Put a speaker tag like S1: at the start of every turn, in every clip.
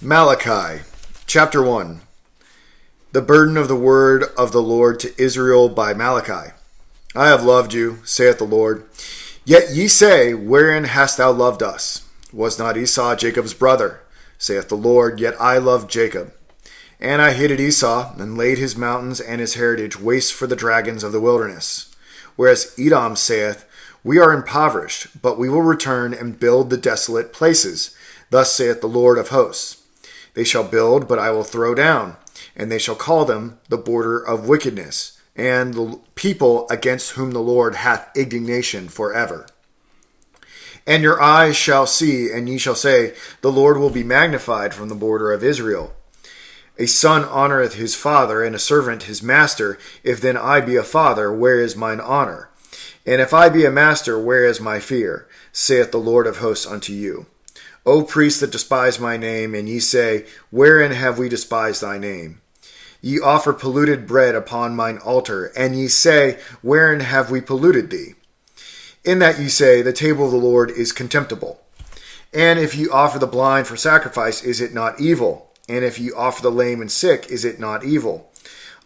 S1: Malachi, chapter 1. The burden of the word of the Lord to Israel by Malachi. I have loved you, saith the Lord. Yet ye say, wherein hast thou loved us? Was not Esau Jacob's brother? Saith the Lord, yet I loved Jacob. And I hated Esau, and laid his mountains and his heritage waste for the dragons of the wilderness. Whereas Edom saith, we are impoverished, but we will return and build the desolate places. Thus saith the Lord of hosts. They shall build, but I will throw down, and they shall call them the border of wickedness, and the people against whom the Lord hath indignation forever. And your eyes shall see, and ye shall say, the Lord will be magnified from the border of Israel. A son honoureth his father, and a servant his master. If then I be a father, where is mine honour? And if I be a master, where is my fear? Saith the Lord of hosts unto you. O priests that despise my name, and ye say, wherein have we despised thy name? Ye offer polluted bread upon mine altar, and ye say, wherein have we polluted thee? In that ye say, the table of the Lord is contemptible. And if ye offer the blind for sacrifice, is it not evil? And if ye offer the lame and sick, is it not evil?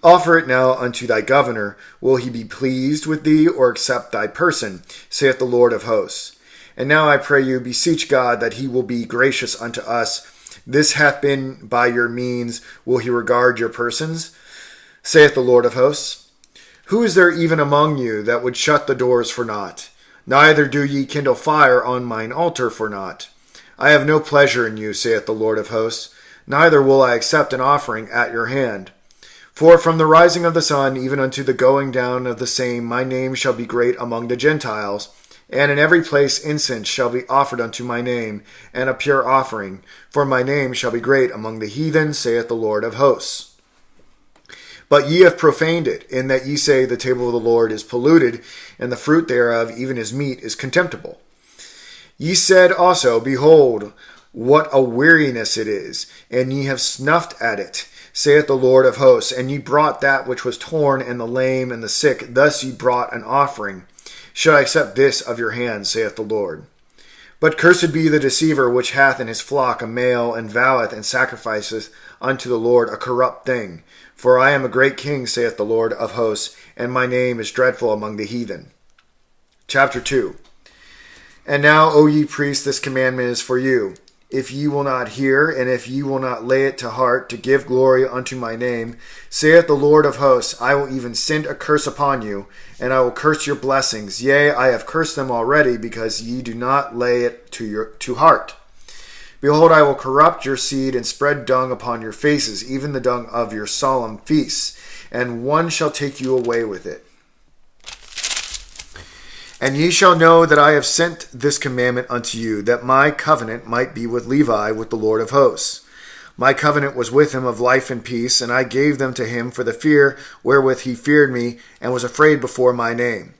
S1: Offer it now unto thy governor. Will he be pleased with thee, or accept thy person? Saith the Lord of hosts. And now I pray you, beseech God that he will be gracious unto us. This hath been by your means. Will he regard your persons? Saith the Lord of hosts. Who is there even among you that would shut the doors for naught? Neither do ye kindle fire on mine altar for naught. I have no pleasure in you, saith the Lord of hosts. Neither will I accept an offering at your hand. For from the rising of the sun even unto the going down of the same, my name shall be great among the Gentiles. And in every place incense shall be offered unto my name, and a pure offering. For my name shall be great among the heathen, saith the Lord of hosts. But ye have profaned it, in that ye say, the table of the Lord is polluted, and the fruit thereof, even his meat, is contemptible. Ye said also, behold, what a weariness it is, and ye have snuffed at it, saith the Lord of hosts. And ye brought that which was torn, and the lame, and the sick. Thus ye brought an offering. Should I accept this of your hand, saith the Lord? But cursed be the deceiver which hath in his flock a male, and voweth and sacrificeth unto the Lord a corrupt thing. For I am a great king, saith the Lord of hosts, and my name is dreadful among the heathen. Chapter 2. And now, O ye priests, this commandment is for you. If ye will not hear, and if ye will not lay it to heart, to give glory unto my name, saith the Lord of hosts, I will even send a curse upon you, and I will curse your blessings. Yea, I have cursed them already, because ye do not lay it to heart. Behold, I will corrupt your seed, and spread dung upon your faces, even the dung of your solemn feasts, and one shall take you away with it. And ye shall know that I have sent this commandment unto you, that my covenant might be with Levi, with the Lord of hosts. My covenant was with him of life and peace, and I gave them to him for the fear wherewith he feared me, and was afraid before my name.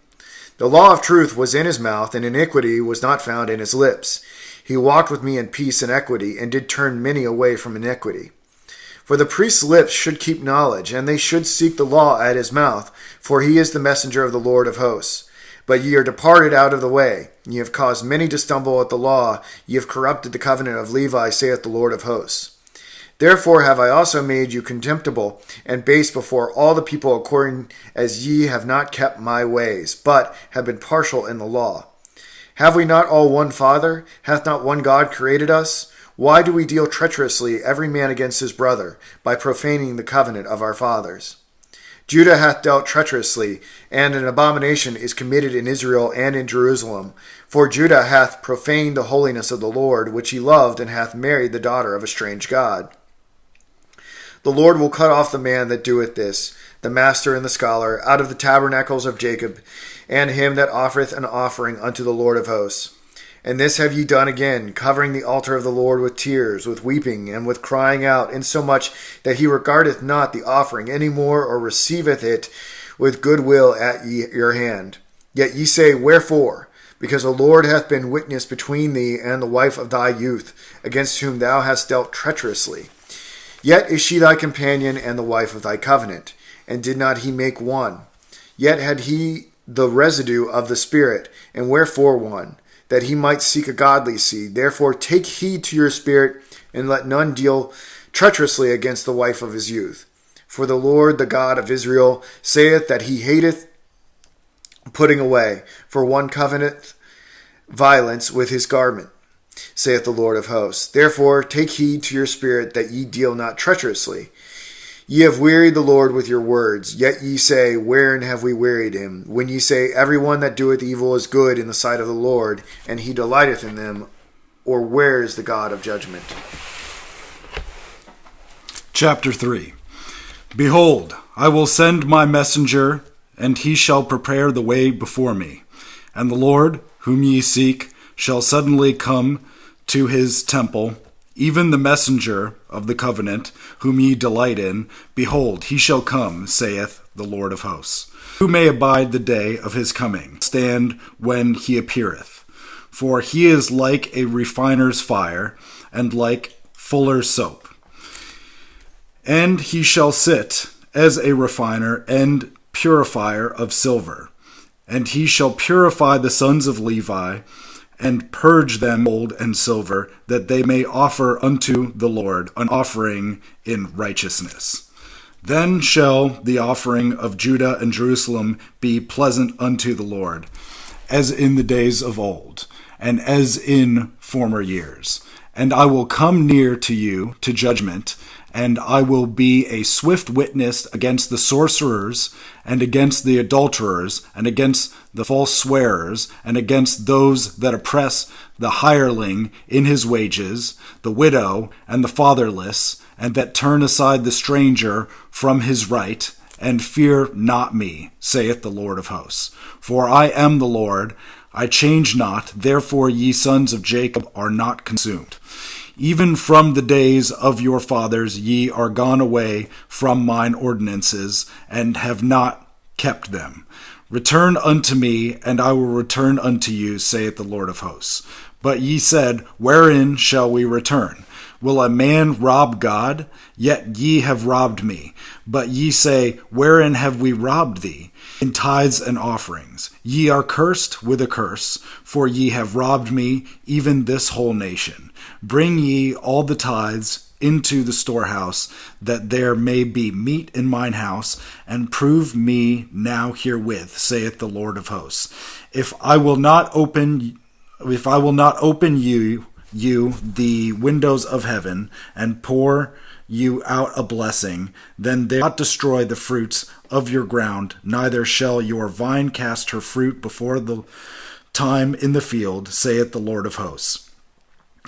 S1: The law of truth was in his mouth, and iniquity was not found in his lips. He walked with me in peace and equity, and did turn many away from iniquity. For the priest's lips should keep knowledge, and they should seek the law at his mouth, for he is the messenger of the Lord of hosts. But ye are departed out of the way. Ye have caused many to stumble at the law. Ye have corrupted the covenant of Levi, saith the Lord of hosts. Therefore have I also made you contemptible and base before all the people, according as ye have not kept my ways, but have been partial in the law. Have we not all one Father? Hath not one God created us? Why do we deal treacherously every man against his brother, by profaning the covenant of our fathers? Judah hath dealt treacherously, and an abomination is committed in Israel and in Jerusalem. For Judah hath profaned the holiness of the Lord, which he loved, and hath married the daughter of a strange god. The Lord will cut off the man that doeth this, the master and the scholar, out of the tabernacles of Jacob, and him that offereth an offering unto the Lord of hosts. And this have ye done again, covering the altar of the Lord with tears, with weeping, and with crying out, insomuch that he regardeth not the offering any more, or receiveth it with good will at your hand. Yet ye say, wherefore? Because the Lord hath been witness between thee and the wife of thy youth, against whom thou hast dealt treacherously. Yet is she thy companion and the wife of thy covenant. And did not he make one? Yet had he the residue of the Spirit, and wherefore one? that he might seek a godly seed. Therefore take heed to your spirit, and let none deal treacherously against the wife of his youth. For the Lord, the God of Israel, saith that he hateth putting away, for one covenanteth violence with his garment, saith the Lord of hosts. Therefore take heed to your spirit, that ye deal not treacherously. Ye have wearied the Lord with your words. Yet ye say, wherein have we wearied him? When ye say, every one that doeth evil is good in the sight of the Lord, and he delighteth in them, or where is the God of judgment?
S2: Chapter 3. Behold, I will send my messenger, and he shall prepare the way before me. And the Lord, whom ye seek, shall suddenly come to his temple, even the messenger of the covenant, whom ye delight in. Behold, he shall come, saith the Lord of hosts. Who may abide the day of his coming, stand when he appeareth? For he is like a refiner's fire, and like fuller's soap. And he shall sit as a refiner and purifier of silver. And he shall purify the sons of Levi, and purge them gold and silver, that they may offer unto the Lord an offering in righteousness. Then shall the offering of Judah and Jerusalem be pleasant unto the Lord, as in the days of old, and as in former years. And I will come near to you to judgment, and I will be a swift witness against the sorcerers, and against the adulterers, and against the false swearers, and against those that oppress the hireling in his wages, the widow, and the fatherless, and that turn aside the stranger from his right, and fear not me, saith the Lord of hosts. For I am the Lord, I change not, therefore ye sons of Jacob are not consumed. Even from the days of your fathers ye are gone away from mine ordinances, and have not kept them. Return unto me, and I will return unto you, saith the Lord of hosts. But ye said, wherein shall we return? Will a man rob God? Yet ye have robbed me. But ye say, wherein have we robbed thee? In tithes and offerings. Ye are cursed with a curse, for ye have robbed me, even this whole nation. Bring ye all the tithes into the storehouse, that there may be meat in mine house, and prove me now herewith, saith the Lord of hosts. If I will not open you the windows of heaven, and pour you out a blessing, then they will not destroy the fruits of your ground, neither shall your vine cast her fruit before the time in the field, saith the Lord of hosts.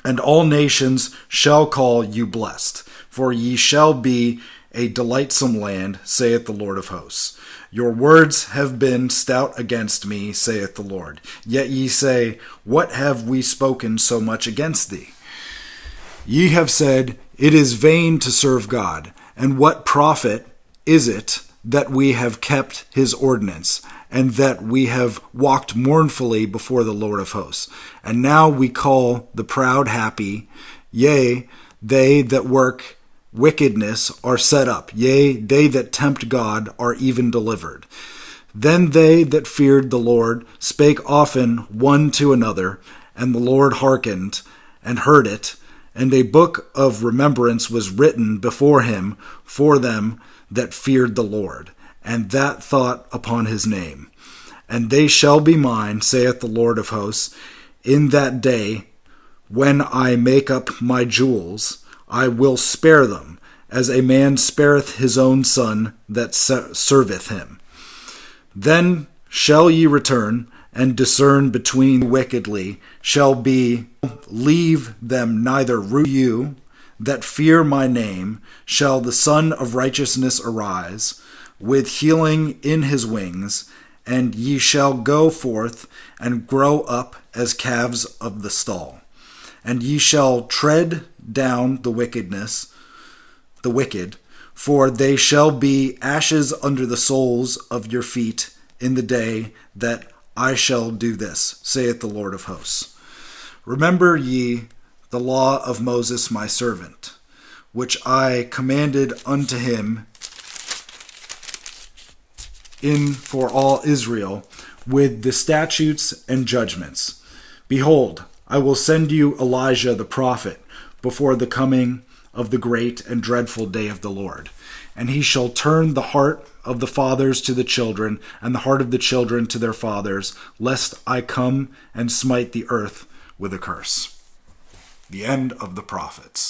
S2: And all nations shall call you blessed, for ye shall be a delightsome land, saith the Lord of hosts. Your words have been stout against me, saith the Lord. Yet ye say, what have we spoken so much against thee? Ye have said, it is vain to serve God, and what profit is it that we have kept his ordinance, and that we have walked mournfully before the Lord of hosts? And now we call the proud happy, yea, they that work wickedness are set up, yea, they that tempt God are even delivered. Then they that feared the Lord spake often one to another, and the Lord hearkened and heard it, and a book of remembrance was written before him for them that feared the Lord, and that thought upon his name. And they shall be mine, saith the Lord of hosts, in that day when I make up my jewels. I will spare them, as a man spareth his own son that serveth him. Then shall ye return, and discern between wickedly, shall be, leave them neither root you, that fear my name, shall the Son of Righteousness arise, with healing in his wings, and ye shall go forth and grow up as calves of the stall. And ye shall tread down the wicked, for they shall be ashes under the soles of your feet in the day that I shall do this, saith the Lord of hosts. Remember ye the law of Moses my servant, which I commanded unto him for all Israel, with the statutes and judgments. Behold, I will send you Elijah the prophet before the coming of the great and dreadful day of the Lord. And he shall turn the heart of the fathers to the children, and the heart of the children to their fathers, lest I come and smite the earth with a curse." The end of the prophets.